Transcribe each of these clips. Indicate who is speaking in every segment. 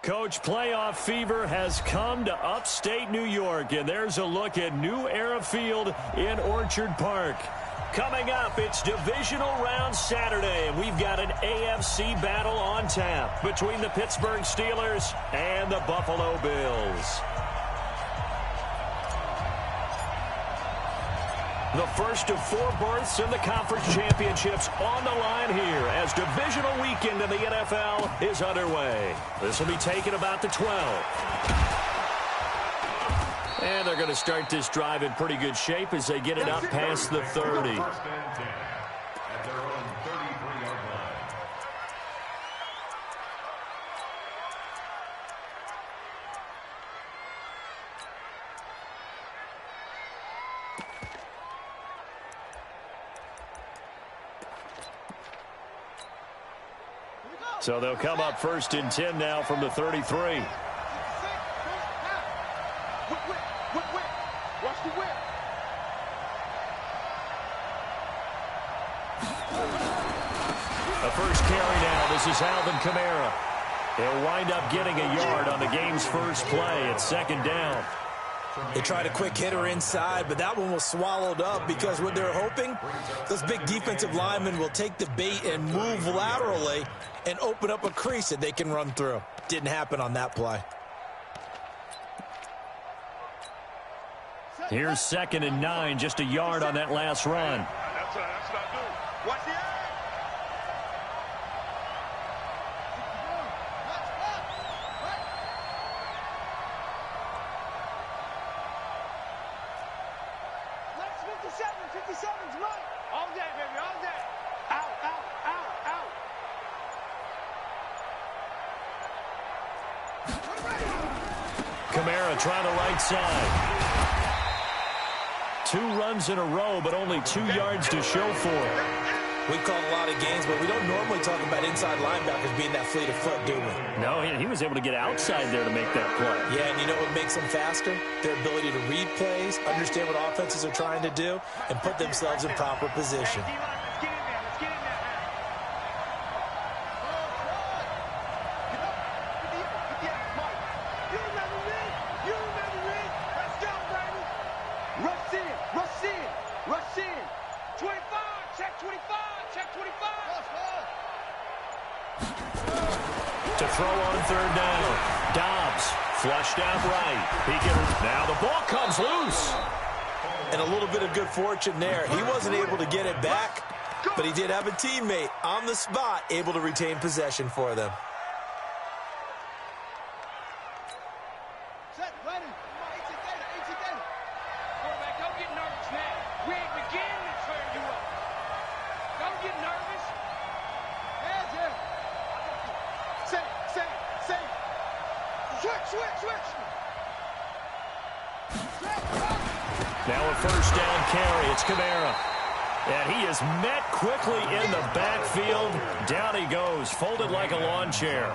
Speaker 1: Coach, playoff fever has come to upstate New York, and there's a look at New Era Field in Orchard Park. Coming up, it's divisional round Saturday, and we've got an AFC battle on tap between the Pittsburgh Steelers and the Buffalo Bills. The first of 4 berths in the conference championships on the line here as divisional weekend in the NFL is underway. This will be taken about the 12. And they're going to start this drive in pretty good shape as they get it up past the 30. So they'll come up 1st and 10 now from the 33.
Speaker 2: Watch the whip.
Speaker 1: The first carry now. This is Alvin Kamara. He'll wind up getting a yard on the game's first play. It's 2nd down.
Speaker 3: They tried a quick hitter inside, but that one was swallowed up because what they're hoping, those big defensive linemen will take the bait and move laterally and open up a crease that they can run through. Didn't happen on that play.
Speaker 1: Here's 2nd and 9, just a yard on that last run.
Speaker 2: That's what I do. Watch the eye.
Speaker 1: Kamara trying the right side. 2 runs in a row, but only 2 yards to show for it.
Speaker 3: We call a lot of games, but we don't normally talk about inside linebackers being that fleet of foot, do we?
Speaker 1: No, he was able to get outside there to make that play.
Speaker 3: Yeah, and you know what makes them faster? Their ability to read plays, understand what offenses are trying to do, and put themselves in proper position.
Speaker 1: To throw on 3rd down. Dobbs flushed out right. Now the ball comes loose.
Speaker 3: And a little bit of good fortune there. He wasn't able to get it back, but he did have a teammate on the spot able to retain possession for them.
Speaker 1: Now a 1st down carry. It's Kamara. And he is met quickly in the backfield. Down he goes, folded like a lawn chair.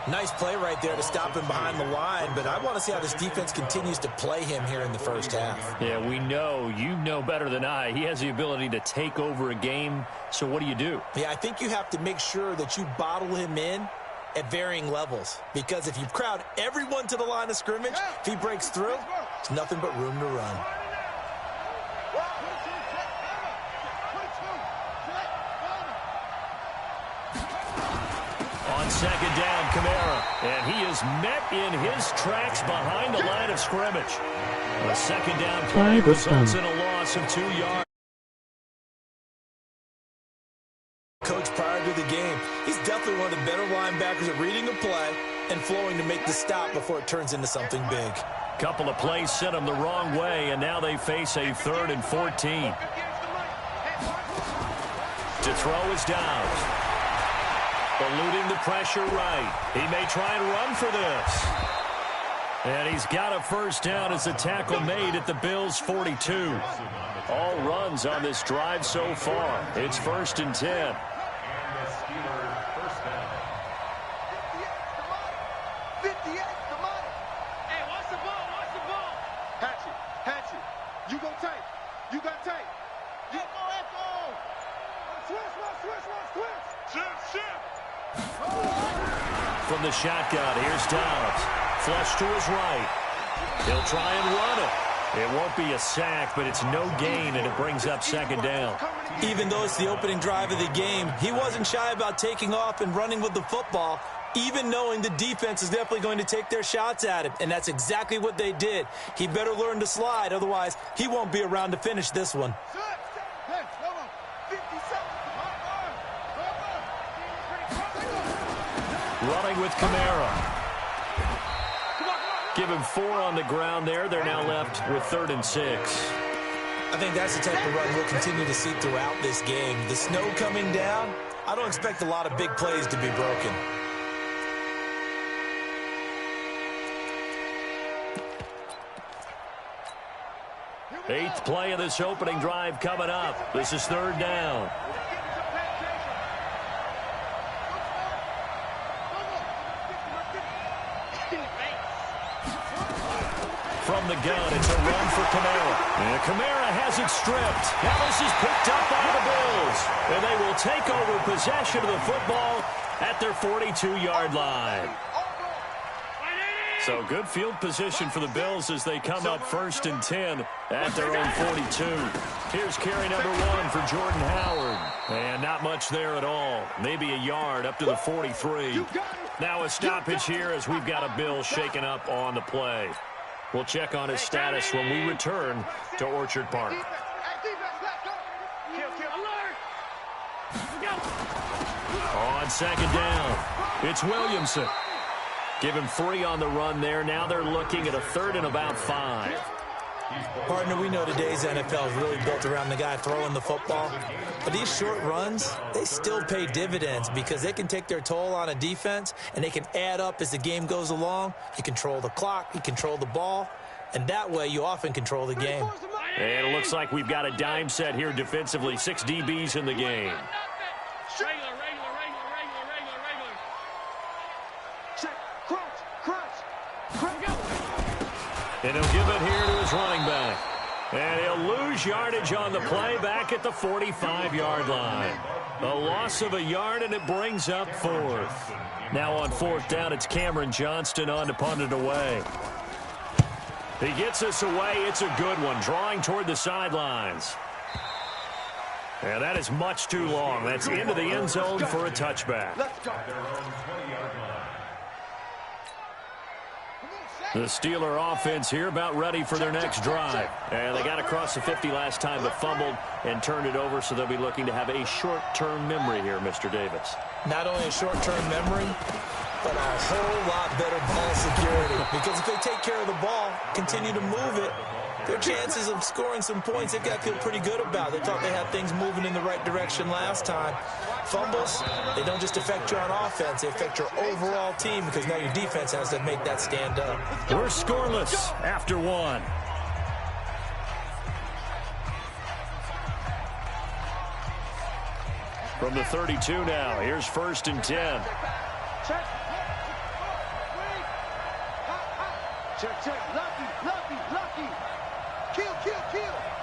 Speaker 3: Nice play right there to stop him behind the line, but I want to see how this defense continues to play him here in the first half.
Speaker 1: Yeah, we know. You know better than I. He has the ability to take over a game. So what do?
Speaker 3: Yeah, I think you have to make sure that you bottle him in at varying levels, because if you crowd everyone to the line of scrimmage, if he breaks through, it's nothing but room to run.
Speaker 1: On 2nd down, Kamara, and he is met in his tracks behind the line of scrimmage. The 2nd down play results in a loss of 2 yards.
Speaker 3: Coach, prior to the game, he's definitely one of the better linebackers at reading a play and flowing to make the stop before it turns into something big.
Speaker 1: Couple of plays sent them the wrong way, and now they face a 3rd and 14. To throw is Dobbs. Eluding the pressure right. He may try and run for this. And he's got a 1st down as the tackle made at the Bills' 42. All runs on this drive so far. It's 1st and 10. From the shotgun, here's Dobbs. Flush to his right. He'll try and run it. It won't be a sack, but it's no gain, and it brings up second down.
Speaker 3: Even though it's the opening drive of the game, he wasn't shy about taking off and running with the football, even knowing the defense is definitely going to take their shots at him, and that's exactly what they did. He better learn to slide, otherwise he won't be around to finish this one.
Speaker 1: Running with Kamara. Give him 4 on the ground there. They're now left with 3rd and 6.
Speaker 3: I think that's the type of run we'll continue to see throughout this game. The snow coming down, I don't expect a lot of big plays to be broken.
Speaker 1: Eighth play of this opening drive coming up. This is 3rd down. From the gun, it's a run for Kamara. And Kamara has it stripped. Now this is picked up by the Bills. And they will take over possession of the football at their 42-yard line. So good field position for the Bills as they come up 1st and 10 at their own 42. Here's carry number 1 for Jordan Howard. And not much there at all. Maybe a yard up to the 43. Now a stoppage here as we've got a Bill shaken up on the play. We'll check on his status when we return to Orchard Park. On 2nd down, it's Williamson. Give him 3 on the run there. Now they're looking at a 3rd and about 5.
Speaker 3: Partner, we know today's NFL is really built around the guy throwing the football. But these short runs, they still pay dividends because they can take their toll on a defense and they can add up as the game goes along. You control the clock, you control the ball, and that way you often control the game.
Speaker 1: And it looks like we've got a dime set here defensively. 6 DBs in the game. And he'll give it here to his running back. And he'll lose yardage on the play back at the 45-yard line. A loss of a yard, and it brings up 4th. Now on 4th down, it's Cameron Johnston on to punt it away. He gets us away. It's a good one, drawing toward the sidelines. And that is much too long. That's into the end zone for a touchback. The Steeler offense here about ready for their next drive. And they got across the 50 last time but fumbled and turned it over, so they'll be looking to have a short-term memory here, Mr. Davis.
Speaker 3: Not only a short-term memory, but a whole lot better ball security. Because if they take care of the ball, continue to move it, their chances of scoring some points, they've got to feel pretty good about. They thought they had things moving in the right direction last time. Fumbles, they don't just affect you on offense, they affect your overall team because now your defense has to make that stand up.
Speaker 1: We're scoreless after 1. From the 32 now, here's 1st and 10.
Speaker 2: Check. Lucky. Kill.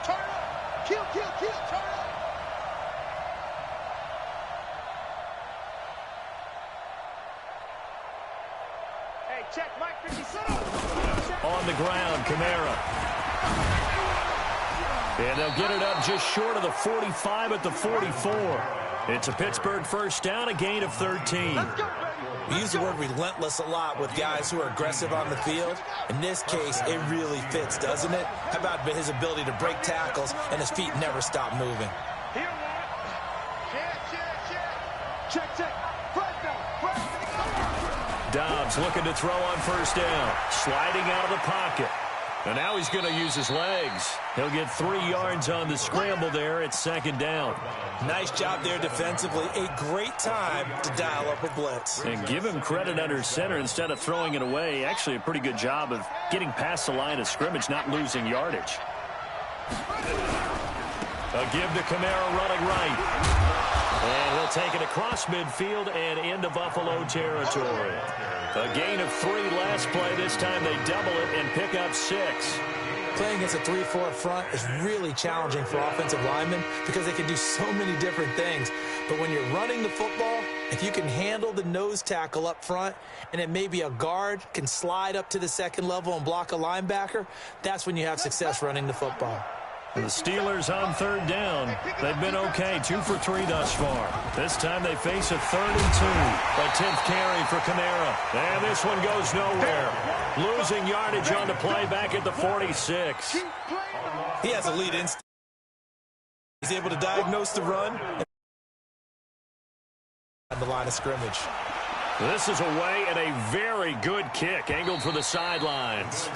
Speaker 2: Turn up. Kill. Turn up. Hey, check. Mike 50, sit up.
Speaker 1: On the ground, Kamara. And they'll get it up just short of the 45 at the 44. It's a Pittsburgh 1st down, a gain of 13.
Speaker 3: We use the word relentless a lot with guys who are aggressive on the field. In this case, it really fits, doesn't it? How about his ability to break tackles and his feet never stop moving?
Speaker 2: Check.
Speaker 1: Dobbs looking to throw on 1st down. Sliding out of the pocket. And now he's going to use his legs. He'll get 3 yards on the scramble there at 2nd down.
Speaker 3: Nice job there defensively. A great time to dial up a blitz.
Speaker 1: And give him credit under center instead of throwing it away. Actually a pretty good job of getting past the line of scrimmage, not losing yardage. A give to Kamara running right. And he'll take it across midfield and into Buffalo territory. A gain of 3 last play. This time they double it and pick up 6.
Speaker 3: Playing against a 3-4 front is really challenging for offensive linemen because they can do so many different things. But when you're running the football, If you can handle the nose tackle up front, and then maybe a guard can slide up to the second level and block a linebacker, that's when you have success running the football.
Speaker 1: The Steelers on third down. They've been okay, 2 for 3 thus far. This time they face a 3rd and 2. A 10th carry for Kamara. And this one goes nowhere. Losing yardage on the play back at the 46.
Speaker 3: He has a lead instinct. He's able to diagnose the run on the line of scrimmage.
Speaker 1: This is away and a very good kick, angled for the sidelines.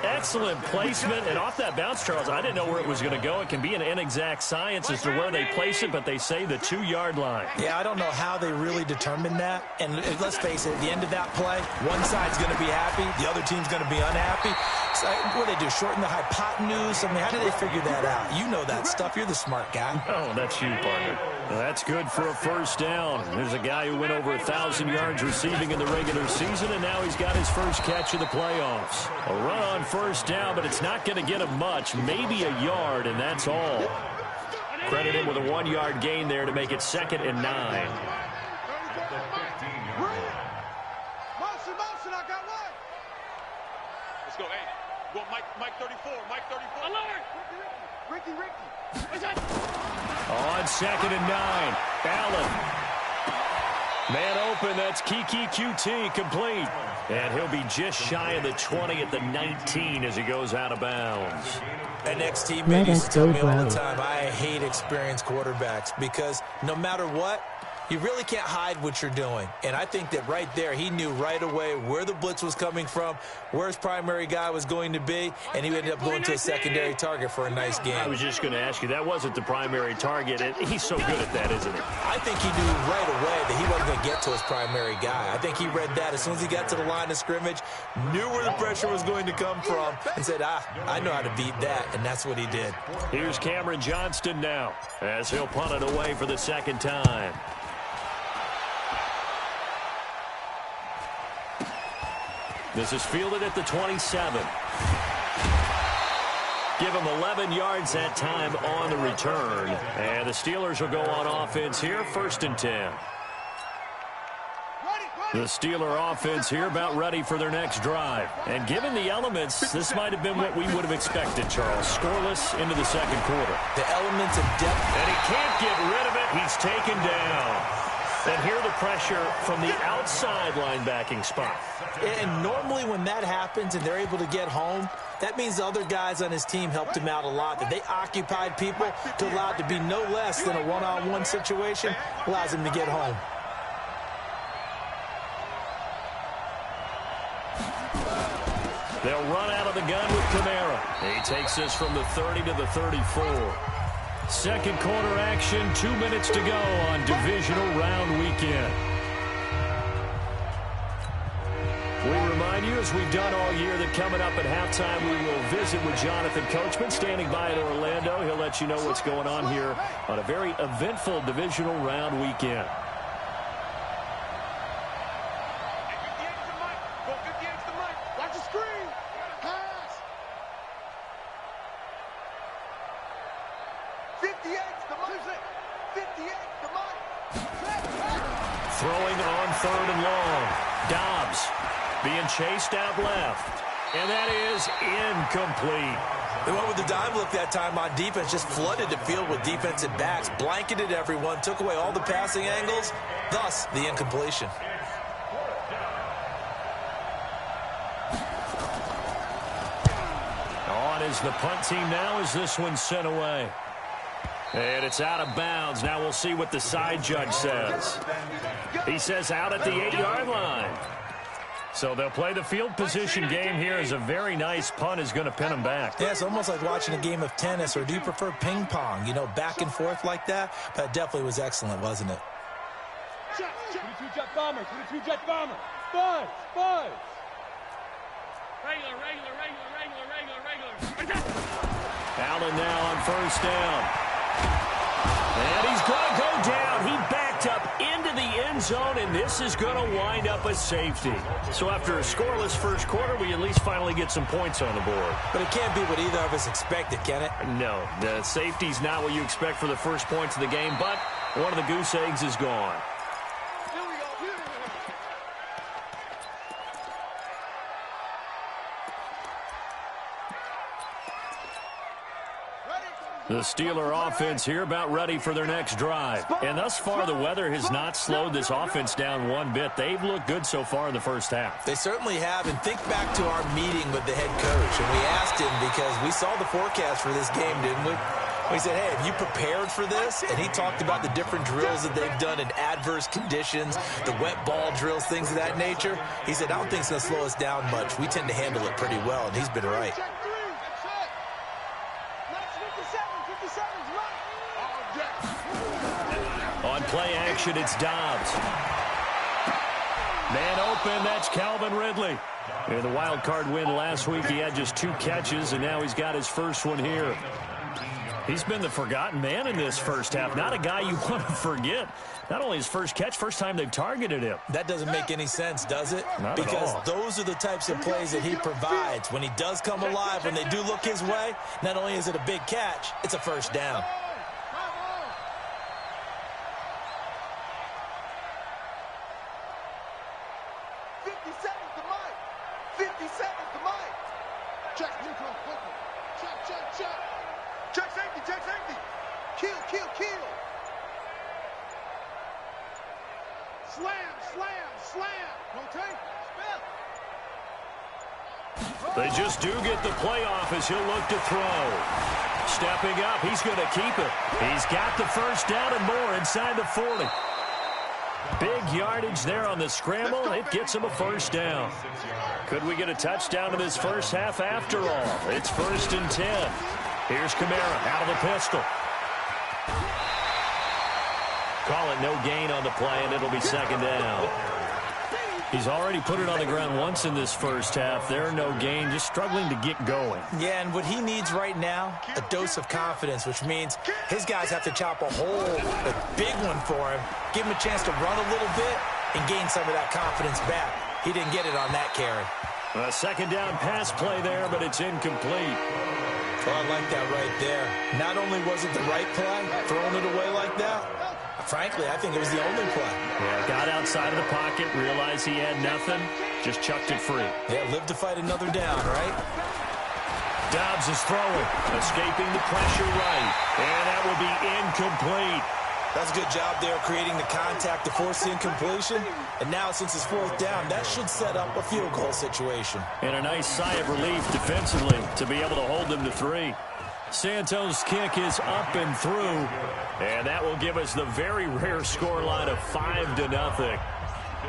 Speaker 1: Excellent placement, and off that bounce, Charles, I didn't know where it was going to go. It can be an inexact science as to where they place it, but they say the 2-yard line.
Speaker 3: Yeah, I don't know how they really determined that. And let's face it, at the end of that play, one side's going to be happy, the other team's going to be unhappy. So what do they do, shorten the hypotenuse? I mean, how do they figure that out? You know that stuff. You're the smart guy.
Speaker 1: Oh, that's you, partner. Well, that's good for a first down. There's a guy who went over 1,000 yards receiving in the regular season, and now he's got his first catch of the playoffs. A run on first down, but it's not going to get him much, maybe a yard, and that's all. Credit him with a 1-yard gain there to make it 2nd and 9.
Speaker 2: Motion, I got one. Let's go, hey. Well, Mike 34, Mike 34. Alert! Ricky.
Speaker 1: On 2nd and 9, Allen. Man open, that's Kiki QT, complete. And he'll be just shy of the 20 at the 19 as he goes out of bounds.
Speaker 3: An ex-teammate used to tell me all the time, I hate experienced quarterbacks because no matter what, you really can't hide what you're doing. And I think that right there, he knew right away where the blitz was coming from, where his primary guy was going to be, and he ended up going to a secondary target for a nice game.
Speaker 1: I was just going to ask you, that wasn't the primary target. He's so good at that, isn't he?
Speaker 3: I think he knew right away that he wasn't going to get to his primary guy. I think he read that as soon as he got to the line of scrimmage, knew where the pressure was going to come from, and said, I know how to beat that, and that's what he did.
Speaker 1: Here's Cameron Johnston now, as he'll punt it away for the 2nd time. This is fielded at the 27. Give him 11 yards that time on the return. And the Steelers will go on offense here, 1st and 10. The Steeler offense here about ready for their next drive. And given the elements, this might have been what we would have expected, Charles. Scoreless into the 2nd quarter.
Speaker 3: The elements of depth.
Speaker 1: And he can't get rid of it. He's taken down. And here the pressure from the outside linebacking spot.
Speaker 3: And normally when that happens and they're able to get home, that means the other guys on his team helped him out a lot. That they occupied people to allow it to be no less than a one-on-one situation, allows him to get home.
Speaker 1: They'll run out of the gun with Kamara. He takes this from the 30 to the 34. 2nd quarter action, 2 minutes to go on divisional round weekend. We remind you, as we've done all year, that coming up at halftime, we will visit with Jonathan Coachman, standing by in Orlando. He'll let you know what's going on here on a very eventful divisional round weekend.
Speaker 2: Watch the screen. Pass. 58's the mic. 58's the mic.
Speaker 1: Throwing on 3rd and long. Dobbs being chased out left. And that is incomplete.
Speaker 3: They went with the dime look that time on defense, just flooded the field with defensive backs, blanketed everyone, took away all the passing angles, thus the incompletion.
Speaker 1: On is the punt team now as this one's sent away. And it's out of bounds. Now we'll see what the side judge says. He says out at the 8-yard line. So they'll play the field position game here as a very nice punt is going to pin them back.
Speaker 3: Yeah, it's almost like watching a game of tennis, or do you prefer ping pong? You know, back and forth like that? But it definitely was excellent, wasn't it?
Speaker 2: 22 jet bomber, 22 jet bomber. Buzz. Regular.
Speaker 1: Allen now on 1st down. And he's going to go down. He backed up into the end zone, and this is going to wind up a safety. So after a scoreless 1st quarter, we at least finally get some points on the board.
Speaker 3: But it can't be what either of us expected, can it?
Speaker 1: No, the safety's not what you expect for the first points of the game, but one of the goose eggs is gone. The Steeler offense here about ready for their next drive. And thus far, the weather has not slowed this offense down one bit. They've looked good so far in the first half.
Speaker 3: They certainly have. And think back to our meeting with the head coach. And we asked him because we saw the forecast for this game, didn't we? We said, hey, have you prepared for this? And he talked about the different drills that they've done in adverse conditions, the wet ball drills, things of that nature. He said, I don't think it's going to slow us down much. We tend to handle it pretty well, and he's been right.
Speaker 1: On play action, it's Dobbs. Man open, that's Calvin Ridley. In the wild card win last week, he had just 2 catches, and now he's got his first one here. He's been the forgotten man in this first half. Not a guy you want to forget. Not only his first catch, first time they've targeted him.
Speaker 3: That doesn't make any sense, does it?
Speaker 1: Not
Speaker 3: because
Speaker 1: at all.
Speaker 3: Those are the types of plays that he provides. When he does come alive, when they do look his way, not only is it a big catch, it's a first down.
Speaker 1: They just do get the playoff as he'll look to throw. Stepping up, he's going to keep it. He's got the first down and more inside the 40. Big yardage there on the scramble. It gets him a first down. Could we get a touchdown in this first half after all? It's 1st and 10. Here's Kamara out of the pistol. Call it no gain on the play, and it'll be 2nd down. He's already put it on the ground once in this first half. There, no gain, just struggling to get going.
Speaker 3: Yeah, and what he needs right now, a dose of confidence, which means his guys have to chop a hole, a big one for him, give him a chance to run a little bit and gain some of that confidence back. He didn't get it on that carry.
Speaker 1: A 2nd down pass play there, but it's incomplete.
Speaker 3: Well, I like that right there. Not only was it the right play, throwing it away like that, frankly, I think it was the only play.
Speaker 1: Yeah, got outside of the pocket, realized he had nothing, just chucked it free.
Speaker 3: Yeah, live to fight another down, right?
Speaker 1: Dobbs is throwing, escaping the pressure right, and that will be incomplete.
Speaker 3: That's a good job there creating the contact to force the incompletion. And now, since it's 4th down, that should set up a field goal situation.
Speaker 1: And a nice sigh of relief defensively to be able to hold them to 3. Santos' kick is up and through, and that will give us the very rare scoreline of 5-0.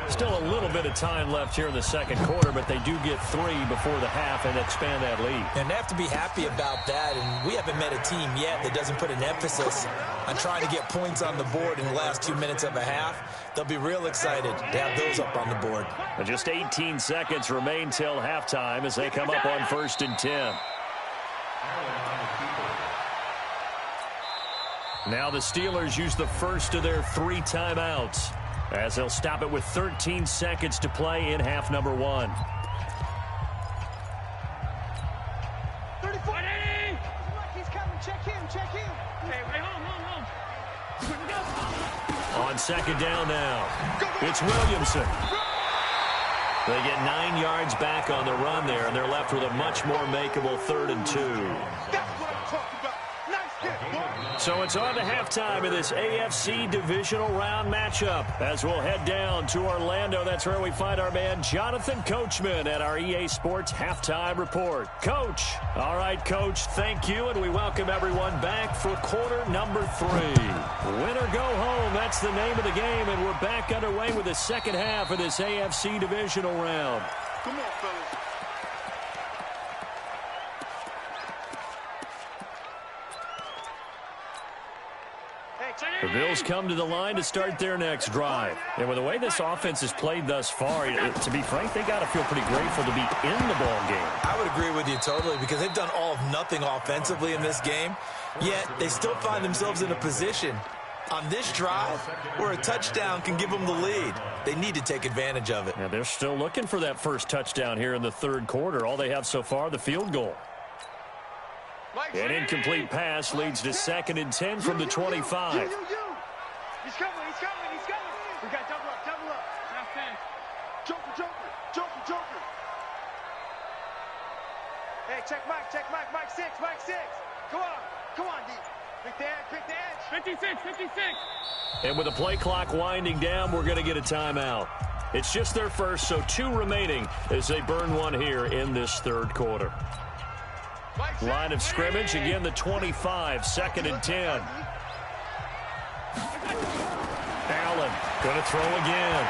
Speaker 1: Still a little bit of time left here in the 2nd quarter, but they do get 3 before the half and expand that lead.
Speaker 3: And they have to be happy about that, and we haven't met a team yet that doesn't put an emphasis on trying to get points on the board in the last 2 minutes of a half. They'll be real excited to have those up on the board.
Speaker 1: And just 18 seconds remain till halftime as they come up on 1st and 10. Now the Steelers use the first of their 3 timeouts as they'll stop it with 13 seconds to play in half number 1.
Speaker 4: 34. He's coming. Check him. Hey, home.
Speaker 1: On 2nd down now, it's Williamson. They get 9 yards back on the run there, and they're left with a much more makeable 3rd and 2.
Speaker 2: That's what I'm talking about. Nice hit, boy.
Speaker 1: So it's on to halftime of this AFC divisional round matchup as we'll head down to Orlando. That's where we find our man Jonathan Coachman at our EA Sports Halftime Report. Coach. All right, Coach, thank you, and we welcome everyone back for quarter number 3. Win or go home, that's the name of the game, and we're back underway with the 2nd half of this AFC divisional round.
Speaker 2: Come on, fellas.
Speaker 1: The Bills come to the line to start their next drive. And with the way this offense has played thus far, to be frank, they got to feel pretty grateful to be in the ball game.
Speaker 3: I would agree with you totally because they've done all of nothing offensively in this game, yet they still find themselves in a position on this drive where a touchdown can give them the lead. They need to take advantage of it.
Speaker 1: Yeah, they're still looking for that first touchdown here in the 3rd quarter. All they have so far, the field goal. An incomplete pass leads to 2nd and 10 from the 25.
Speaker 4: He's coming. We got double up. Joker. Hey, check Mike, Mike 6. Come on, D.
Speaker 1: And with the play clock winding down, we're going to get a timeout. It's just their first, so 2 remaining as they burn one here in this third quarter. Line of scrimmage, again the 25, 2nd and 10. Allen going to throw again.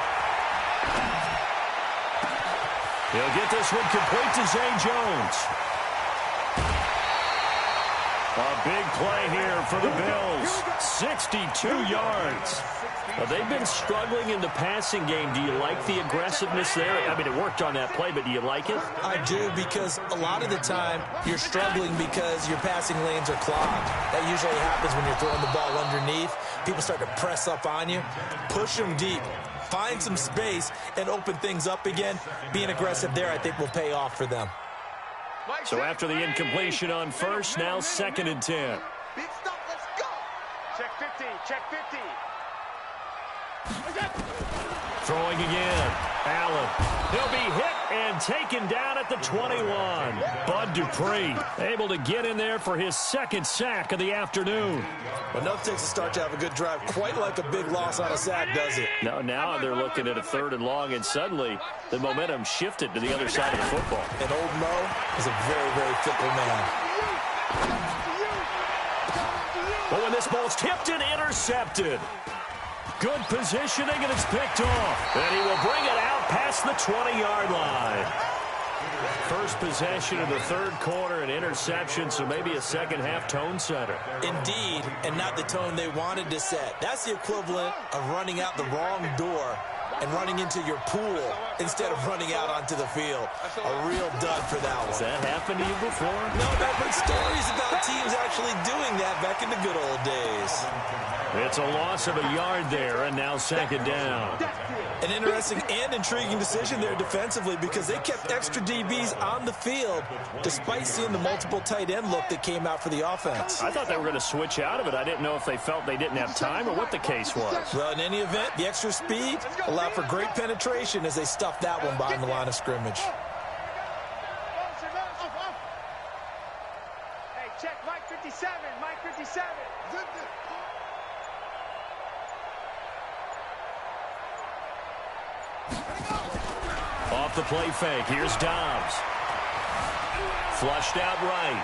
Speaker 1: He'll get this one complete to Zay Jones. A big play here for the Bills. 62 yards. Well, they've been struggling in the passing game. Do you like the aggressiveness there? I mean, it worked on that play, but do you like it?
Speaker 3: I do, because a lot of the time you're struggling because your passing lanes are clogged. That usually happens when you're throwing the ball underneath. People start to press up on you. Push them deep. Find some space and open things up again. Being aggressive there, I think, will pay off for them.
Speaker 1: So after the incompletion on first, now 2nd and 10.
Speaker 4: Big stop, let's go.
Speaker 2: Check 50, check 50.
Speaker 1: Throwing again. Allen. He'll be hit and taken down at the 21. Bud Dupree able to get in there for his 2nd sack of the afternoon.
Speaker 3: But enough takes a start to have a good drive. Quite like a big loss on a sack, does it?
Speaker 1: Now they're looking at a 3rd and long, and suddenly the momentum shifted to the other side of the football.
Speaker 3: And old Mo is a very, very fickle man.
Speaker 1: Oh, and this ball's tipped and intercepted. Good positioning, and it's picked off. And he will bring it out past the 20-yard line. First possession of the third quarter, an interception, so maybe a second-half tone setter.
Speaker 3: Indeed, and not the tone they wanted to set. That's the equivalent of running out the wrong door and running into your pool instead of running out onto the field. A real dud for that one.
Speaker 1: Has that happened to you before?
Speaker 3: No, I've heard stories about teams actually doing that back in the good old days.
Speaker 1: It's a loss of a yard there, and now 2nd down.
Speaker 3: An interesting and intriguing decision there defensively, because they kept extra DBs on the field despite seeing the multiple tight end look that came out for the offense.
Speaker 1: I thought they were going to switch out of it. I didn't know if they felt they didn't have time or what the case was.
Speaker 3: Well, in any event, the extra speed allowed for great penetration as they stuffed that one behind the line of scrimmage.
Speaker 4: Hey, check Mike 57, Mike 57.
Speaker 1: Off the play fake, here's Dobbs. Flushed out right.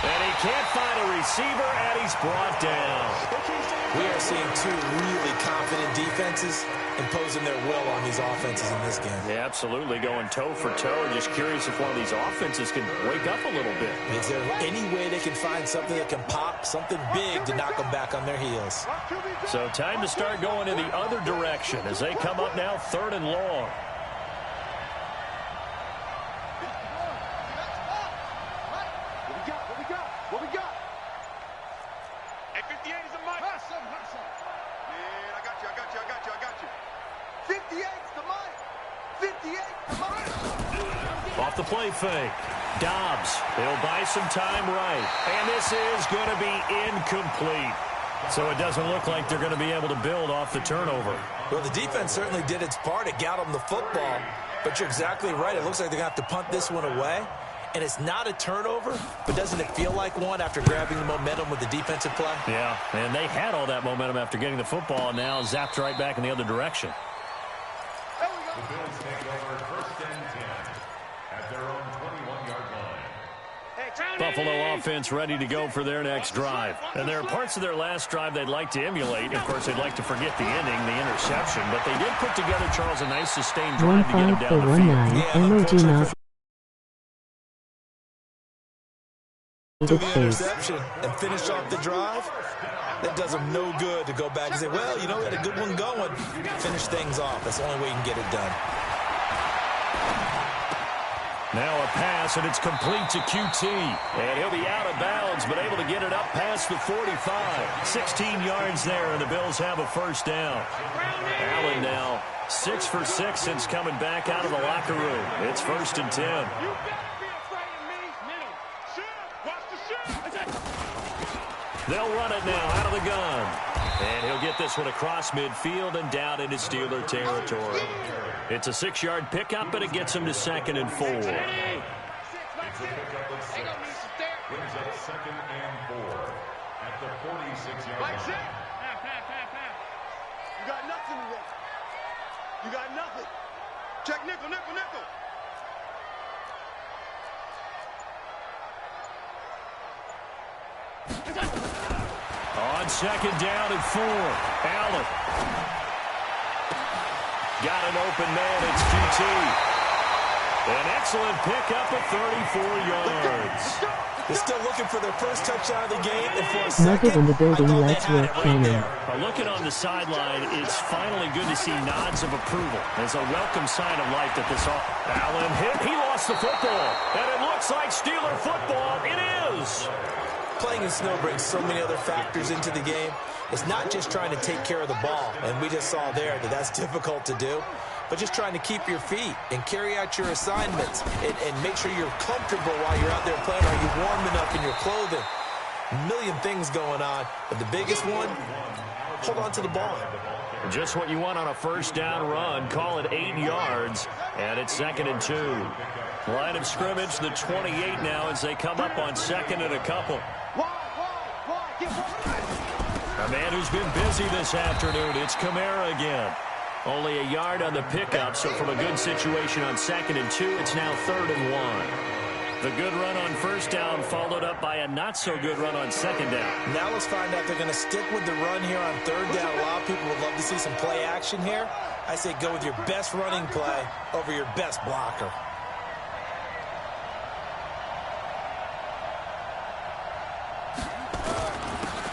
Speaker 1: And he can't find a receiver, and he's brought down.
Speaker 3: We are seeing 2 really confident defenses imposing their will on these offenses in this game.
Speaker 1: Yeah, absolutely, going toe for toe. Just curious if one of these offenses can wake up a little bit.
Speaker 3: Is there any way they can find something that can pop, something big to knock them back on their heels?
Speaker 1: So time to start going in the other direction as they come up now 3rd and long.
Speaker 4: What we got?
Speaker 2: Hey, 58 is a Mike.
Speaker 4: Man, I got you. 58's the Mike. 58's the Mike.
Speaker 1: Off the play fake. Dobbs. He'll buy some time right. And this is going to be incomplete. So it doesn't look like they're going to be able to build off the turnover.
Speaker 3: Well, the defense certainly did its part. It got them the football. But you're exactly right. It looks like they're going to have to punt this one away. And it's not a turnover, but doesn't it feel like one after grabbing the momentum with the defensive play?
Speaker 1: Yeah, and they had all that momentum after getting the football, and now zapped right back in the other direction.
Speaker 5: The Bills take over 1st and 10 at their own 21-yard line.
Speaker 1: Buffalo offense ready to go for their next drive. And there are parts of their last drive they'd like to emulate. Of course, they'd like to forget the ending, the interception. But they did put together, Charles, a nice sustained drive to get him down the field.
Speaker 3: Yeah, to the interception and finish off the drive, that does them no good to go back and say, well, you know, we had a good one going. Finish things off. That's the only way you can get it done.
Speaker 1: Now a pass, and it's complete to QT. And he'll be out of bounds, but able to get it up past the 45. 16 yards there, and the Bills have a 1st down. Allen now 6 for 6 since coming back out of the locker room. It's 1st and 10. They'll run it now out of the gun. And he'll get this one across midfield and down into Steeler territory. It's a 6-yard pickup, but it gets him to 2nd and 4.
Speaker 5: Brings up 2nd and 4 at the 46-yard line.
Speaker 2: You got nothing today. You got nothing. Check nickel, nickel, nickel.
Speaker 1: On second down and 4, Allen. Got an open man, it's QT. An excellent pickup of 34 yards.
Speaker 3: They're still looking for their first touchdown of the game, and for a second,
Speaker 6: Nugget in the building,
Speaker 3: I thought
Speaker 6: let's
Speaker 3: they had
Speaker 6: work
Speaker 3: it right
Speaker 6: Cannon.
Speaker 3: there.
Speaker 1: Looking on the sideline, it's finally good to see nods of approval. It's a welcome sign of life that this Allen hit. He lost the football, and it looks like Steeler football. It is.
Speaker 3: Playing in snow brings so many other factors into the game. It's not just trying to take care of the ball, and we just saw there that that's difficult to do, but just trying to keep your feet and carry out your assignments and make sure you're comfortable while you're out there playing. Are you warm enough in your clothing? A million things going on, but the biggest one, hold on to the ball.
Speaker 1: Just what you want on a first down run. Call it 8 yards, and it's 2nd and 2. Line of scrimmage, the 28 now as they come up on 2nd and a couple. A man who's been busy this afternoon, it's Kamara again. Only a yard on the pickup, so from a good situation on 2nd and 2, it's now 3rd and 1. The good run on first down followed up by a not-so-good run on 2nd down.
Speaker 3: Now let's find out if they're going to stick with the run here on 3rd down. A lot of people would love to see some play action here. I say go with your best running play over your best blocker.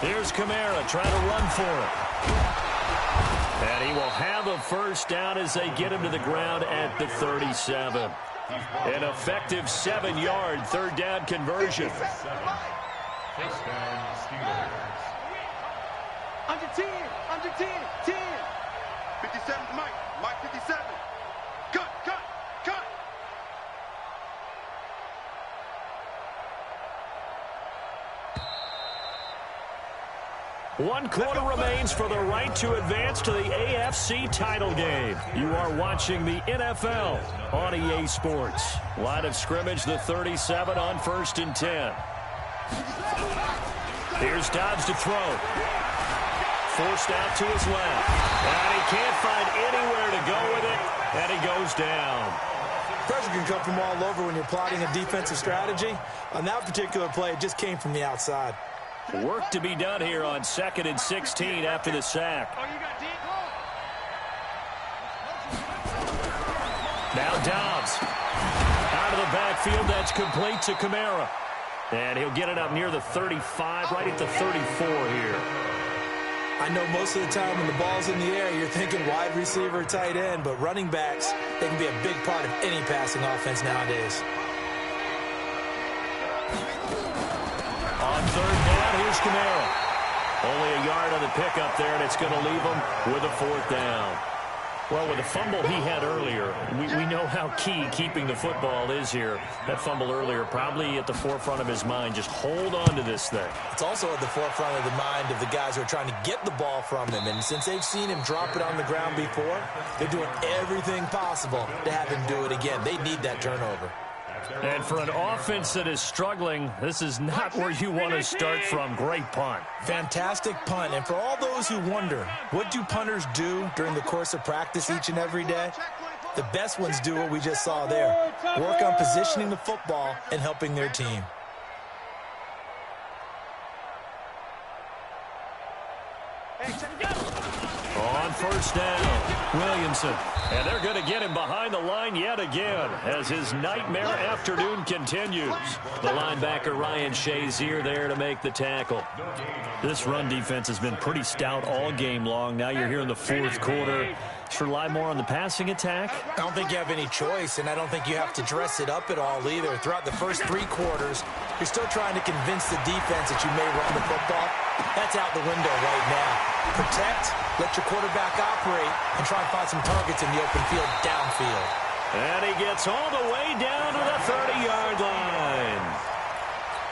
Speaker 1: Here's Kamara trying to run for it. And he will have a first down as they get him to the ground at the 37. An effective 7-yard 3rd down conversion.
Speaker 5: First down, Steelers.
Speaker 2: Under 10, under 10, 10. 57, Mike 57. Cut, cut, cut.
Speaker 1: One quarter remains for the right to advance to the AFC title game. You are watching the NFL on EA Sports. Line of scrimmage, the 37 on 1st and 10. Here's Dobbs to throw. Forced out to his left. And he can't find anywhere to go with it, and he goes down.
Speaker 3: Pressure can come from all over when you're plotting a defensive strategy. On that particular play, it just came from the outside.
Speaker 1: Work to be done here on 2nd and 16 after the sack. Now Dobbs. Out of the backfield, that's complete to Kamara. And he'll get it up near the 35, right at the 34 here.
Speaker 3: I know most of the time when the ball's in the air, you're thinking wide receiver, tight end, but running backs, they can be a big part of any passing offense nowadays.
Speaker 1: On 3rd down, here's Kamara. Only a yard on the pickup there, and it's going to leave him with a 4th down. Well, with the fumble he had earlier, we know how key keeping the football is here. That fumble earlier probably at the forefront of his mind. Just hold on to this thing.
Speaker 3: It's also at the forefront of the mind of the guys who are trying to get the ball from him. And since they've seen him drop it on the ground before, they're doing everything possible to have him do it again. They need that turnover.
Speaker 1: And for an offense that is struggling, this is not where you want to start from. Great punt.
Speaker 3: Fantastic punt. And for all those who wonder, what do punters do during the course of practice each and every day? The best ones do what we just saw there. Work on positioning the football and helping their team.
Speaker 1: On 1st down, Williamson. And they're going to get him behind the line yet again as his nightmare afternoon continues. The linebacker, Ryan Shazier, there to make the tackle. This run defense has been pretty stout all game long. Now you're here in the 4th quarter. Should rely more on the passing attack?
Speaker 3: I don't think you have any choice, and I don't think you have to dress it up at all either. Throughout the first 3 quarters, you're still trying to convince the defense that you may run the football. That's out the window right now. Protect, let your quarterback operate, and try and find some targets in the open field downfield.
Speaker 1: And he gets all the way down to the 30-yard line.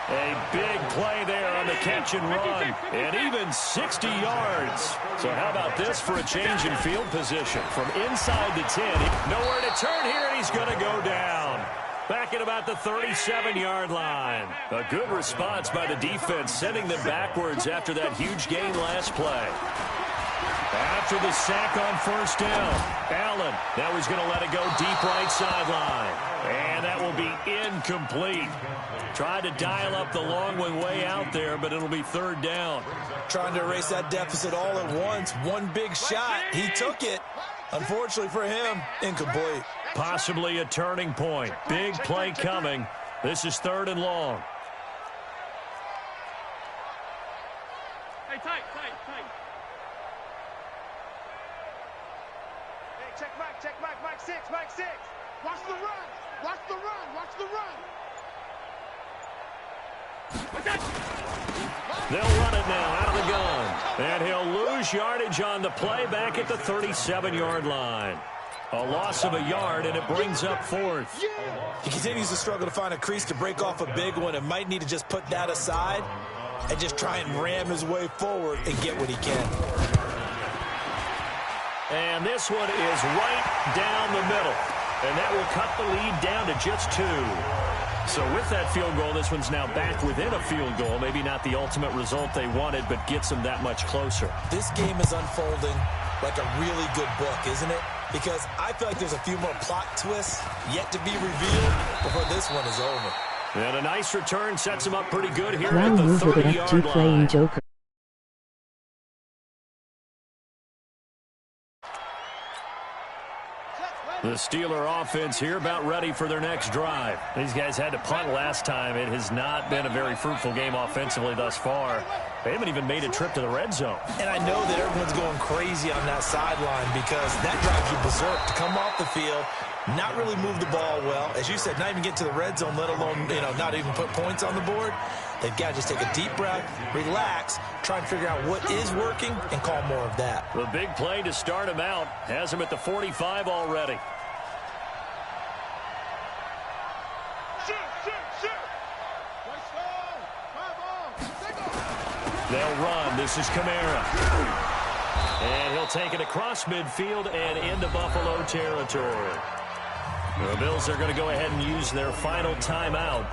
Speaker 1: A big play there on the catch and run, and even 60 yards. So how about this for a change in field position? From inside the 10, nowhere to turn here, and he's going to go down. Back at about the 37-yard line. A good response by the defense, sending them backwards after that huge gain last play. After the sack on first down, Allen, now he's going to let it go deep right sideline. And that will be incomplete. Tried to dial up the long one way out there, but it'll be third down.
Speaker 3: Trying to erase that deficit all at once. One big shot. He took it. Unfortunately for him, incomplete.
Speaker 1: Possibly a turning point. Big play coming. This is third and long.
Speaker 2: Hey, tight.
Speaker 4: Hey, check Mike 6. Watch the run.
Speaker 1: They'll run it now out of the gun. And he'll lose yardage on the play back at the 37-yard line. A loss of a yard, and it brings up fourth.
Speaker 3: He continues to struggle to find a crease to break off a big one and might need to just put that aside and just try and ram his way forward and get what he can.
Speaker 1: And this one is right down the middle. And that will cut the lead down to just 2. So with that field goal, this one's now back within a field goal. Maybe not the ultimate result they wanted, but gets them that much closer.
Speaker 3: This game is unfolding like a really good book, isn't it? Because I feel like there's a few more plot twists yet to be revealed before this one is over.
Speaker 1: And a nice return sets him up pretty good here at the 30-yard line.
Speaker 6: Joker.
Speaker 1: The Steeler offense here about ready for their next drive. These guys had to punt last time. It has not been a very fruitful game offensively thus far. They haven't even made a trip to the red zone.
Speaker 3: And I know that everyone's going crazy on that sideline because that drives you berserk to come off the field, not really move the ball well. As you said, not even get to the red zone, let alone, not even put points on the board. They've got to just take a deep breath, relax, try and figure out what is working, and call more of that.
Speaker 1: The big play to start him out has him at the 45 already. They'll run. This is Kamara. And he'll take it across midfield and into Buffalo territory. The Bills are going to go ahead and use their final timeout.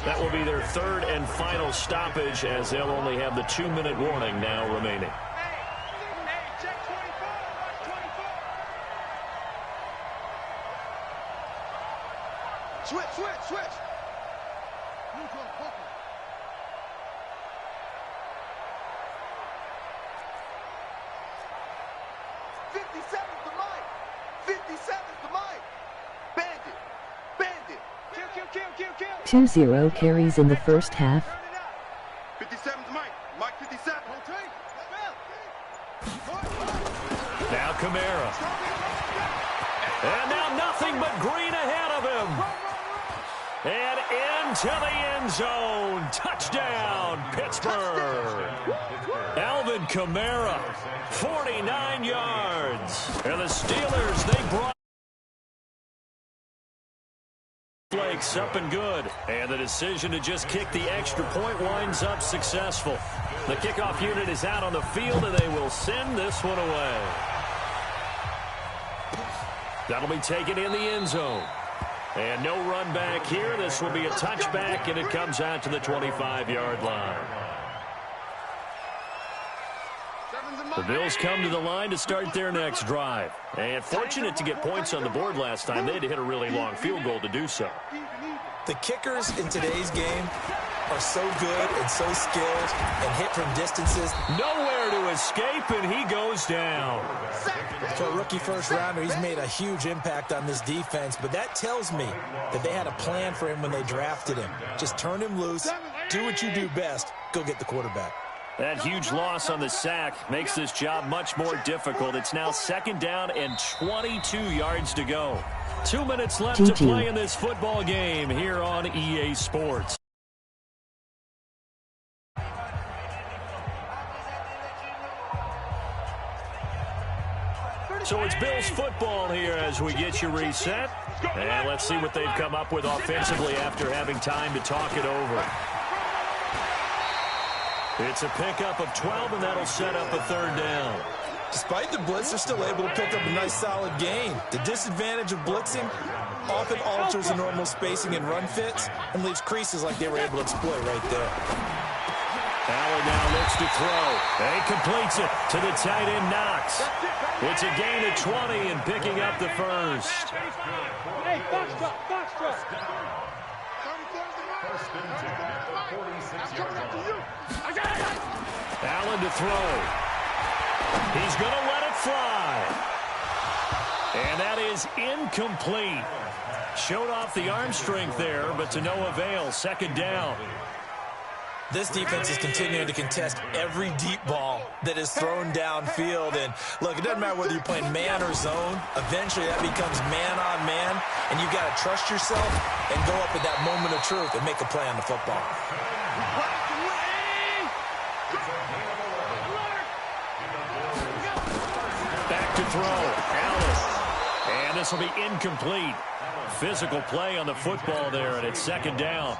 Speaker 1: That will be their third and final stoppage, as they'll only have the 2-minute warning now remaining.
Speaker 4: Check 24. Switch. 57's the mic. Bandit. Kill.
Speaker 6: 2-0 carries in the first half.
Speaker 2: 57's Mike 57.
Speaker 1: Now Kamara. And now nothing but green ahead of him. And into the end zone. Touchdown, Pittsburgh. Alvin Kamara, 49 yards. And the Steelers, they brought Blake's up and good. And the decision to just kick the extra point winds up successful. The kickoff unit is out on the field, and they will send this one away. That'll be taken in the end zone. And no run back here. This will be a touchback, and it comes out to the 25-yard line. The Bills come to the line to start their next drive. And fortunate to get points on the board last time. They had to hit a really long field goal to do so.
Speaker 3: The kickers in today's game are so good and so skilled and hit from distances.
Speaker 1: Nowhere to escape, and he goes down.
Speaker 3: For a rookie first-rounder, he's made a huge impact on this defense, but that tells me that they had a plan for him when they drafted him. Just turn him loose, do what you do best, go get the quarterback.
Speaker 1: That huge loss on the sack makes this job much more difficult. It's now second down and 22 yards to go. 2 minutes left to play in this football game here on EA Sports. So it's Bills football here as we get you reset. And let's see what they've come up with offensively after having time to talk it over. It's a pickup of 12, and that'll set up a third down.
Speaker 3: Despite the blitz, they're still able to pick up a nice solid gain. The disadvantage of blitzing, often alters the normal spacing and run fits and leaves creases like they were able to exploit right there.
Speaker 1: Allen now looks to throw. He completes it to the tight end, Knox. It's a gain of 20 and picking up the first.
Speaker 4: Hey, box drop, box drop.
Speaker 1: Allen to throw. He's going to let it fly. And that is incomplete. Showed off the arm strength there, but to no avail. Second down.
Speaker 3: This defense is continuing to contest every deep ball that is thrown downfield. And, look, it doesn't matter whether you're playing man or zone. Eventually, that becomes man on man, and you've got to trust yourself and go up at that moment of truth and make a play on the football.
Speaker 1: Back to throw. Allen. And this will be incomplete. Physical play on the football there, and it's second down.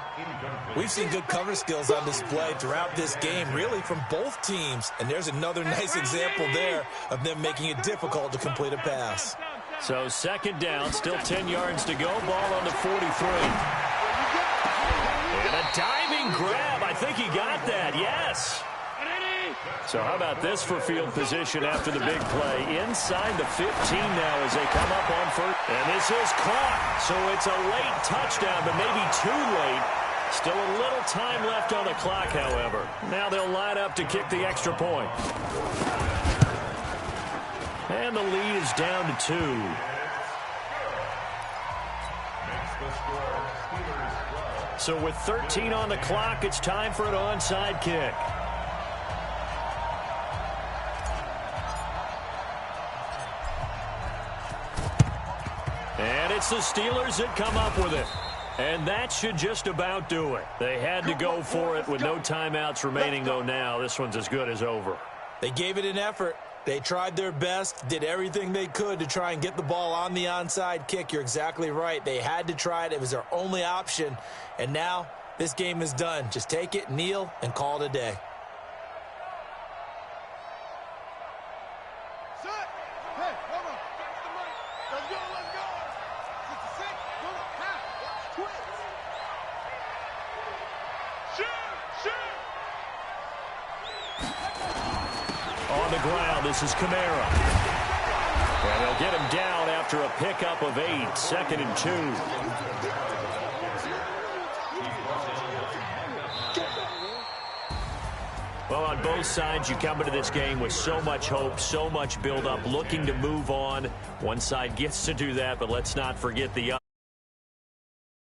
Speaker 3: We've seen good cover skills on display throughout this game, really from both teams. And there's another nice example there of them making it difficult to complete a pass.
Speaker 1: So second down, still 10 yards to go. Ball on the 43. And a diving grab. I think he got that, yes. So how about this for field position after the big play? Inside the 15 now as they come up on first. And this is caught. So it's a late touchdown, but maybe too late. Still a little time left on the clock, however. Now they'll line up to kick the extra point. And the lead is down to 2. So with 13 on the clock, it's time for an onside kick. And it's the Steelers that come up with it. And that should just about do it. They had to go for it with no timeouts remaining, though now. This one's as good as over.
Speaker 3: They gave it an effort. They tried their best, did everything they could to try and get the ball on the onside kick. You're exactly right. They had to try it. It was their only option. And now this game is done. Just take it, kneel, and call it a day.
Speaker 1: On the ground, this is Kamara. And they'll get him down after a pickup of 8, 2nd and 2. Well, on both sides, you come into this game with so much hope, so much build-up, looking to move on. One side gets to do that, but let's not forget the other.